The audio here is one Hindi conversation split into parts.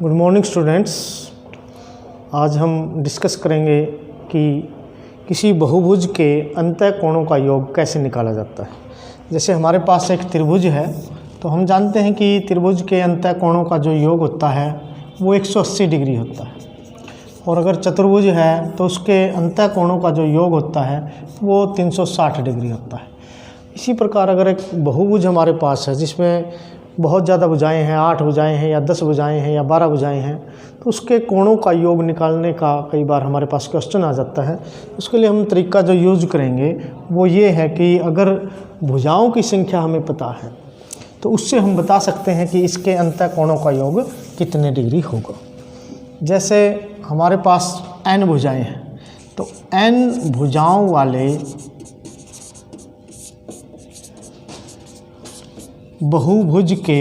Good morning students. आज हम डिस्कस करेंगे कि किसी बहुभुज के अंतः कोणों का योग कैसे निकाला जाता है। जैसे हमारे पास एक त्रिभुज है तो हम जानते हैं कि त्रिभुज के अंतः कोणों का जो योग होता है वो 180 डिग्री होता है, और अगर चतुर्भुज है तो उसके अंतः कोणों का जो योग होता है वो 360 डिग्री होता है। इसी प्रकार अगर एक बहुभुज हमारे पास है जिसमें बहुत ज़्यादा भुजाएं हैं, 8 भुजाएं हैं या 10 भुजाएं हैं या 12 भुजाएं हैं, तो उसके कोणों का योग निकालने का कई बार हमारे पास क्वेश्चन आ जाता है। उसके लिए हम तरीका जो यूज़ करेंगे वो ये है कि अगर भुजाओं की संख्या हमें पता है तो उससे हम बता सकते हैं कि इसके अंतः कोणों का योग कितने डिग्री होगा। जैसे हमारे पास n भुजाएं हैं तो n भुजाओं वाले बहुभुज के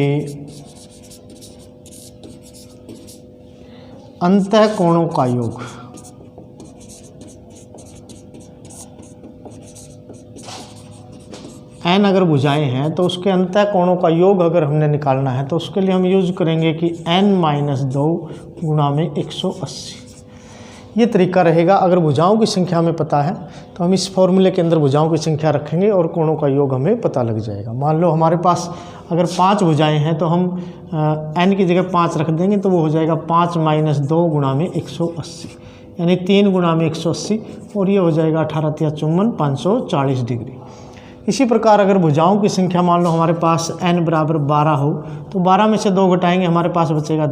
अंतः कोणों का योग n अगर भुजाएं हैं तो उसके अंतः कोणों का योग अगर हमने निकालना है तो उसके लिए हम यूज करेंगे कि n-2 गुणा में 180। ये तरीका रहेगा। अगर भुजाओं की संख्या हमें पता है तो हम इस फॉर्मूले के अंदर भुजाओं की संख्या रखेंगे और कोणों का योग हमें पता लग जाएगा। मान लो हमारे पास अगर 5 भुजाएं हैं तो हम n की जगह 5 रख देंगे तो वो हो जाएगा 5-2 गुणा में 180, यानी 3 गुणा में 180, और ये हो जाएगा 18×3 = 540 डिग्री। इसी प्रकार अगर भुजाओं की संख्या मान लो हमारे पास n बराबर 12 हो तो 12 में से 2 घटाएंगे, हमारे पास बचेगा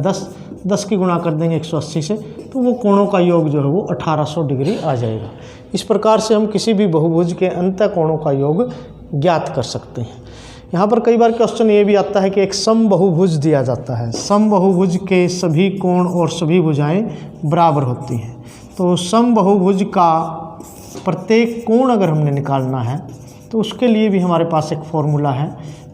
10 की गुणा कर देंगे 180 से, तो वो कोणों का योग जो है वो 1800 डिग्री आ जाएगा। इस प्रकार से हम किसी भी बहुभुज के अंतः कोणों का योग ज्ञात कर सकते हैं। यहाँ पर कई बार क्वेश्चन ये भी आता है कि एक समबहुभुज दिया जाता है, समबहुभुज के सभी कोण और सभी भुजाएं बराबर होती हैं। तो समबहुभुज का प्रत्येक कोण अगर हमने निकालना है तो उसके लिए भी हमारे पास एक फॉर्मूला है।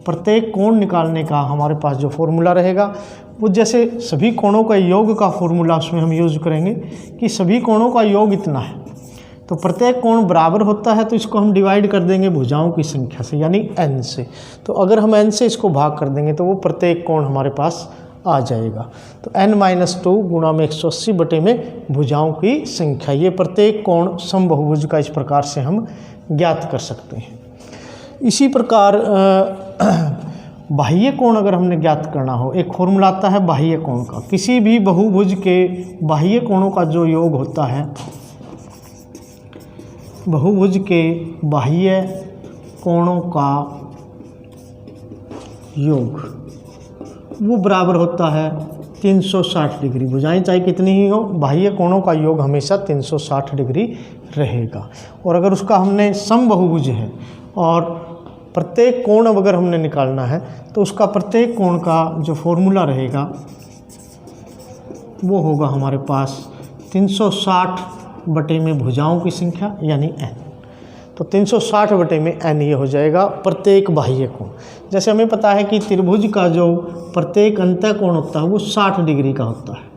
प्रत्येक कोण निकालने का हमारे पास जो फॉर्मूला रहेगा वो जैसे सभी कोणों का योग का फॉर्मूला उसमें हम यूज़ करेंगे कि सभी कोणों का योग इतना है, तो प्रत्येक कोण बराबर होता है तो इसको हम डिवाइड कर देंगे भुजाओं की संख्या से यानी n से। तो अगर हम n से इसको भाग कर देंगे तो वो प्रत्येक कोण हमारे पास आ जाएगा। तो n-2 गुणा में 180 बटे में भुजाओं की संख्या, ये प्रत्येक कोण समबहुभुज का इस प्रकार से हम ज्ञात कर सकते हैं। इसी प्रकार बाह्य कोण अगर हमने ज्ञात करना हो, एक फॉर्मूला आता है बाह्य कोण का। किसी भी बहुभुज के बाह्य कोणों का जो योग होता है, बहुभुज के बाह्य कोणों का योग वो बराबर होता है 360 डिग्री। भुजाएं चाहे कितनी ही हो, बाह्य कोणों का योग हमेशा 360 डिग्री रहेगा। और अगर उसका हमने समबहुभुज है और प्रत्येक कोण अब अगर हमने निकालना है तो उसका प्रत्येक कोण का जो फॉर्मूला रहेगा वो होगा हमारे पास 360 बटे में भुजाओं की संख्या यानी n। तो 360 बटे में n ये हो जाएगा प्रत्येक बाह्य कोण। जैसे हमें पता है कि त्रिभुज का जो प्रत्येक अंतः कोण होता है वो 60 डिग्री का होता है,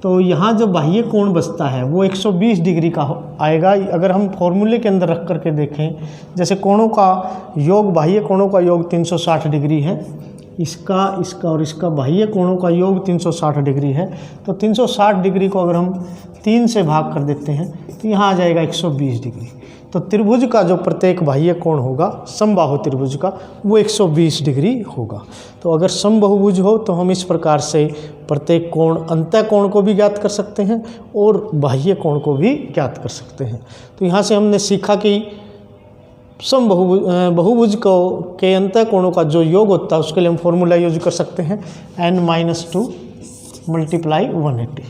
तो यहाँ जो बाह्य कोण बचता है वो 120 डिग्री का आएगा। अगर हम फॉर्मूले के अंदर रख करके देखें, जैसे कोणों का योग, बाह्य कोणों का योग 360 डिग्री है, इसका और इसका बाह्य कोणों का योग 360 डिग्री है, तो 360 डिग्री को अगर हम 3 से भाग कर देते हैं तो यहाँ आ जाएगा 120 डिग्री। तो त्रिभुज का जो प्रत्येक बाह्य कोण होगा, समबाहु त्रिभुज का, वो 120 डिग्री होगा। तो अगर समबहुभुज हो तो हम इस प्रकार से प्रत्येक कोण, अंतः कोण को भी ज्ञात कर सकते हैं और बाह्य कोण को भी ज्ञात कर सकते हैं। तो यहाँ से हमने सीखा कि बहुभुज के अंतः कोणों का जो योग होता है उसके लिए हम फॉर्मूला यूज कर सकते हैं n-2 × 180।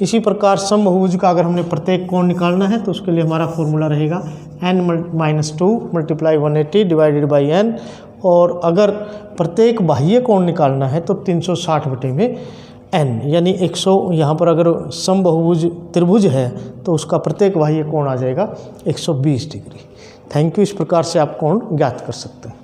इसी प्रकार समबहुभुज का अगर हमने प्रत्येक कोण निकालना है तो उसके लिए हमारा फॉर्मूला रहेगा n-2 × 180 डिवाइडेड बाई n, और अगर प्रत्येक बाह्य कोण निकालना है तो 360 बटे में n, यानी 100। यहाँ पर अगर समबहुभुज त्रिभुज है तो उसका प्रत्येक बाह्य कोण आ जाएगा 120 डिग्री। Thank you. इस प्रकार से आप कोण ज्ञात कर सकते हैं।